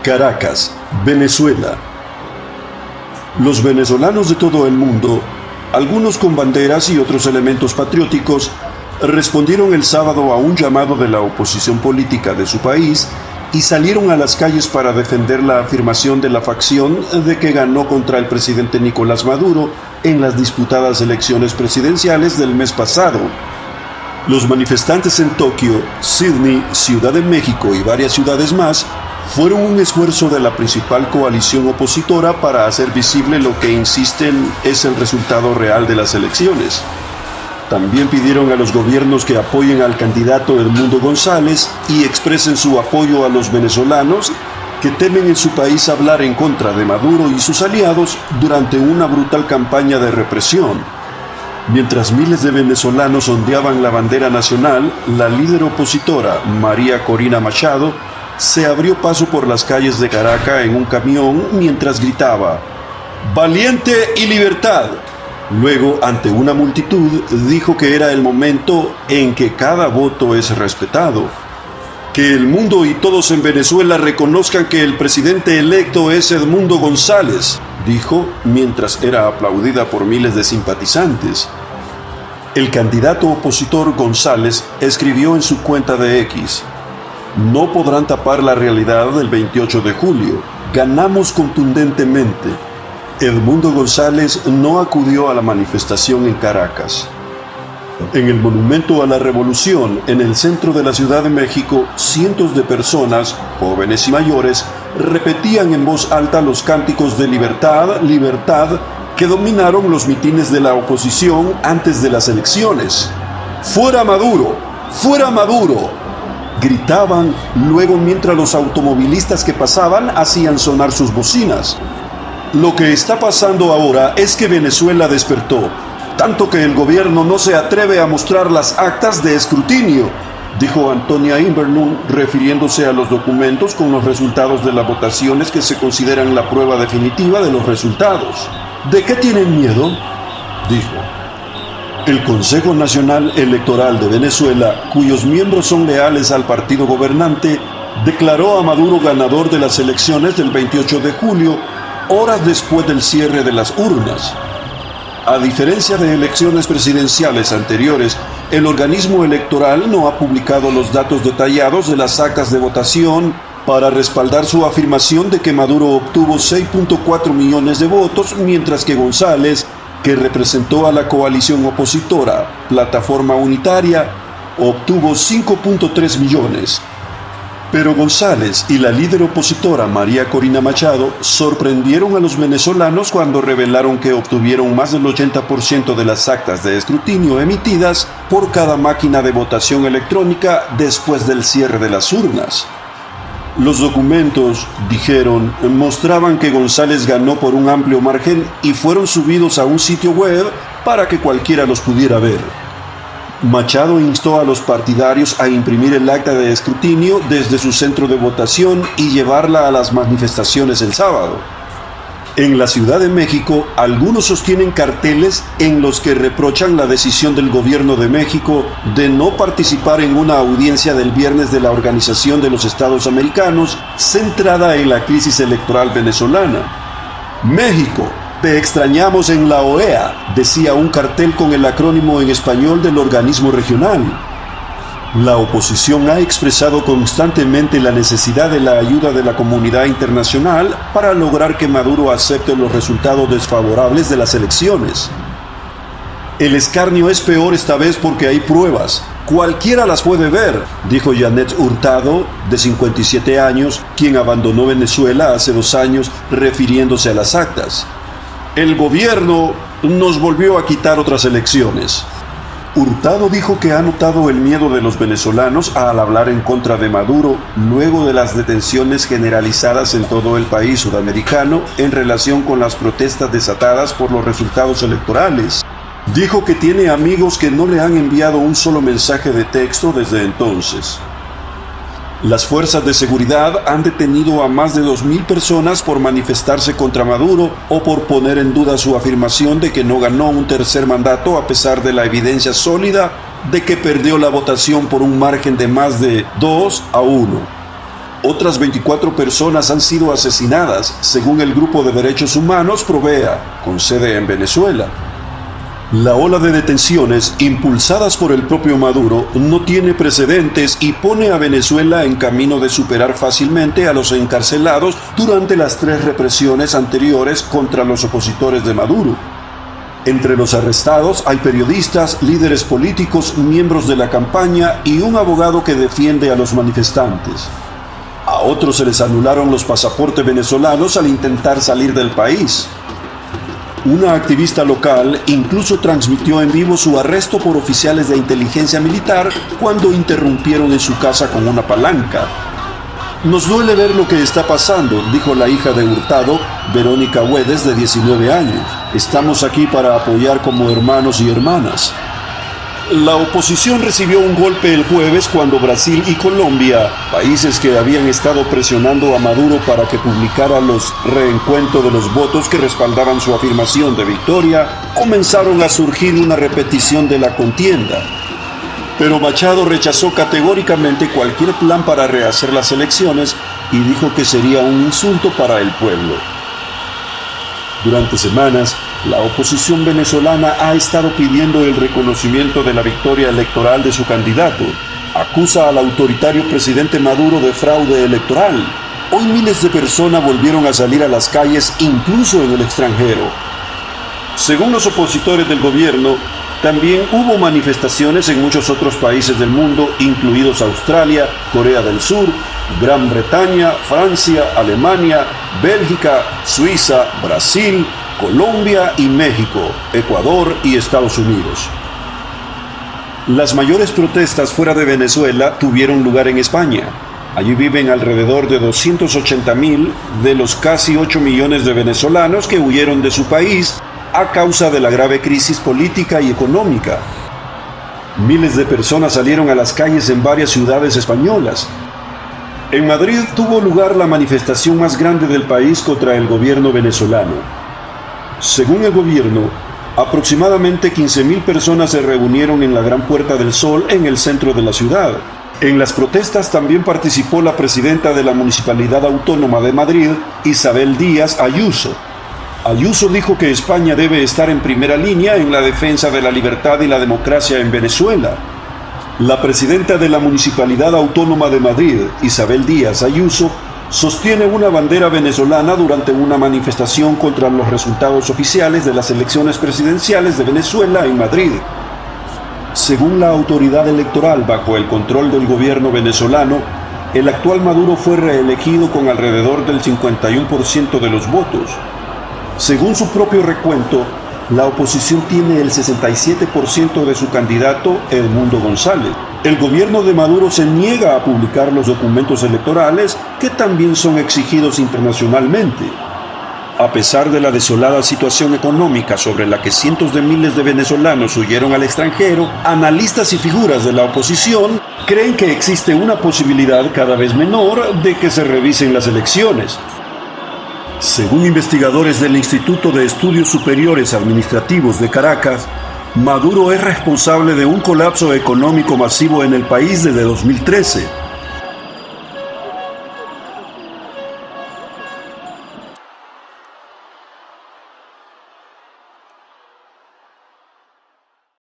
Caracas, Venezuela. Los venezolanos de todo el mundo, algunos con banderas y otros elementos patrióticos, respondieron el sábado a un llamado de la oposición política de su país y salieron a las calles para defender la afirmación de la facción de que ganó contra el presidente Nicolás Maduro en las disputadas elecciones presidenciales del mes pasado. Los manifestantes en Tokio, Sydney, Ciudad de México y varias ciudades más fueron un esfuerzo de la principal coalición opositora para hacer visible lo que insisten es el resultado real de las elecciones. También pidieron a los gobiernos que apoyen al candidato Edmundo González y expresen su apoyo a los venezolanos que temen en su país hablar en contra de Maduro y sus aliados durante una brutal campaña de represión. Mientras miles de venezolanos ondeaban la bandera nacional, la líder opositora, María Corina Machado, se abrió paso por las calles de Caracas en un camión mientras gritaba «¡Valiente y libertad!». Luego, ante una multitud, dijo que era el momento en que cada voto es respetado. Que el mundo y todos en Venezuela reconozcan que el presidente electo es Edmundo González, dijo mientras era aplaudida por miles de simpatizantes. El candidato opositor González escribió en su cuenta de X: «No podrán tapar la realidad del 28 de julio. Ganamos contundentemente». Edmundo González no acudió a la manifestación en Caracas. En el Monumento a la Revolución, en el centro de la Ciudad de México, cientos de personas, jóvenes y mayores, repetían en voz alta los cánticos de libertad, libertad, que dominaron los mitines de la oposición antes de las elecciones. ¡Fuera Maduro! ¡Fuera Maduro!, gritaban luego mientras los automovilistas que pasaban hacían sonar sus bocinas. Lo que está pasando ahora es que Venezuela despertó, tanto que el gobierno no se atreve a mostrar las actas de escrutinio, dijo Antonia Inverlund, refiriéndose a los documentos con los resultados de las votaciones que se consideran la prueba definitiva de los resultados. ¿De qué tienen miedo?, dijo. El Consejo Nacional Electoral de Venezuela, cuyos miembros son leales al partido gobernante, declaró a Maduro ganador de las elecciones del 28 de julio, horas después del cierre de las urnas. A diferencia de elecciones presidenciales anteriores, el organismo electoral no ha publicado los datos detallados de las actas de votación para respaldar su afirmación de que Maduro obtuvo 6.4 millones de votos, mientras que González, que representó a la coalición opositora Plataforma Unitaria, obtuvo 5.3 millones. Pero González y la líder opositora María Corina Machado sorprendieron a los venezolanos cuando revelaron que obtuvieron más del 80% de las actas de escrutinio emitidas por cada máquina de votación electrónica después del cierre de las urnas. Los documentos, dijeron, mostraban que González ganó por un amplio margen y fueron subidos a un sitio web para que cualquiera los pudiera ver. Machado instó a los partidarios a imprimir el acta de escrutinio desde su centro de votación y llevarla a las manifestaciones el sábado. En la Ciudad de México, algunos sostienen carteles en los que reprochan la decisión del gobierno de México de no participar en una audiencia del viernes de la Organización de los Estados Americanos centrada en la crisis electoral venezolana. México, te extrañamos en la OEA, decía un cartel con el acrónimo en español del organismo regional. La oposición ha expresado constantemente la necesidad de la ayuda de la comunidad internacional para lograr que Maduro acepte los resultados desfavorables de las elecciones. El escarnio es peor esta vez porque hay pruebas. Cualquiera las puede ver, dijo Janet Hurtado, de 57 años, quien abandonó Venezuela hace 2 años, refiriéndose a las actas. El gobierno nos volvió a quitar otras elecciones. Hurtado dijo que ha notado el miedo de los venezolanos al hablar en contra de Maduro luego de las detenciones generalizadas en todo el país sudamericano en relación con las protestas desatadas por los resultados electorales. Dijo que tiene amigos que no le han enviado un solo mensaje de texto desde entonces. Las fuerzas de seguridad han detenido a más de 2.000 personas por manifestarse contra Maduro o por poner en duda su afirmación de que no ganó un tercer mandato a pesar de la evidencia sólida de que perdió la votación por un margen de más de 2-1. Otras 24 personas han sido asesinadas, según el Grupo de Derechos Humanos Provea, con sede en Venezuela. La ola de detenciones, impulsadas por el propio Maduro, no tiene precedentes y pone a Venezuela en camino de superar fácilmente a los encarcelados durante las 3 represiones anteriores contra los opositores de Maduro. Entre los arrestados hay periodistas, líderes políticos, miembros de la campaña y un abogado que defiende a los manifestantes. A otros se les anularon los pasaportes venezolanos al intentar salir del país. Una activista local incluso transmitió en vivo su arresto por oficiales de inteligencia militar cuando interrumpieron en su casa con una palanca. Nos duele ver lo que está pasando, dijo la hija de Hurtado, Verónica Güedes, de 19 años. Estamos aquí para apoyar como hermanos y hermanas. La oposición recibió un golpe el jueves cuando Brasil y Colombia, países que habían estado presionando a Maduro para que publicara los reencuentros de los votos que respaldaban su afirmación de victoria, comenzaron a surgir una repetición de la contienda. Pero Machado rechazó categóricamente cualquier plan para rehacer las elecciones y dijo que sería un insulto para el pueblo. Durante semanas, la oposición venezolana ha estado pidiendo el reconocimiento de la victoria electoral de su candidato. Acusa al autoritario presidente Maduro de fraude electoral. Hoy miles de personas volvieron a salir a las calles, incluso en el extranjero. Según los opositores del gobierno, también hubo manifestaciones en muchos otros países del mundo, incluidos Australia, Corea del Sur, Gran Bretaña, Francia, Alemania, Bélgica, Suiza, Brasil, Colombia y México, Ecuador y Estados Unidos. Las mayores protestas fuera de Venezuela tuvieron lugar en España. Allí viven alrededor de 280,000 de los casi 8 millones de venezolanos que huyeron de su país a causa de la grave crisis política y económica. Miles de personas salieron a las calles en varias ciudades españolas. En Madrid tuvo lugar la manifestación más grande del país contra el gobierno venezolano. Según el gobierno, aproximadamente 15,000 personas se reunieron en la Gran Puerta del Sol en el centro de la ciudad. En las protestas también participó la presidenta de la Municipalidad Autónoma de Madrid, Isabel Díaz Ayuso. Ayuso dijo que España debe estar en primera línea en la defensa de la libertad y la democracia en Venezuela. La presidenta de la Municipalidad Autónoma de Madrid, Isabel Díaz Ayuso, sostiene una bandera venezolana durante una manifestación contra los resultados oficiales de las elecciones presidenciales de Venezuela en Madrid. Según la autoridad electoral bajo el control del gobierno venezolano, el actual Maduro fue reelegido con alrededor del 51% de los votos. Según su propio recuento, la oposición tiene el 67% de su candidato, Edmundo González. El gobierno de Maduro se niega a publicar los documentos electorales que también son exigidos internacionalmente. A pesar de la desolada situación económica sobre la que cientos de miles de venezolanos huyeron al extranjero, analistas y figuras de la oposición creen que existe una posibilidad cada vez menor de que se revisen las elecciones. Según investigadores del Instituto de Estudios Superiores Administrativos de Caracas, Maduro es responsable de un colapso económico masivo en el país desde 2013.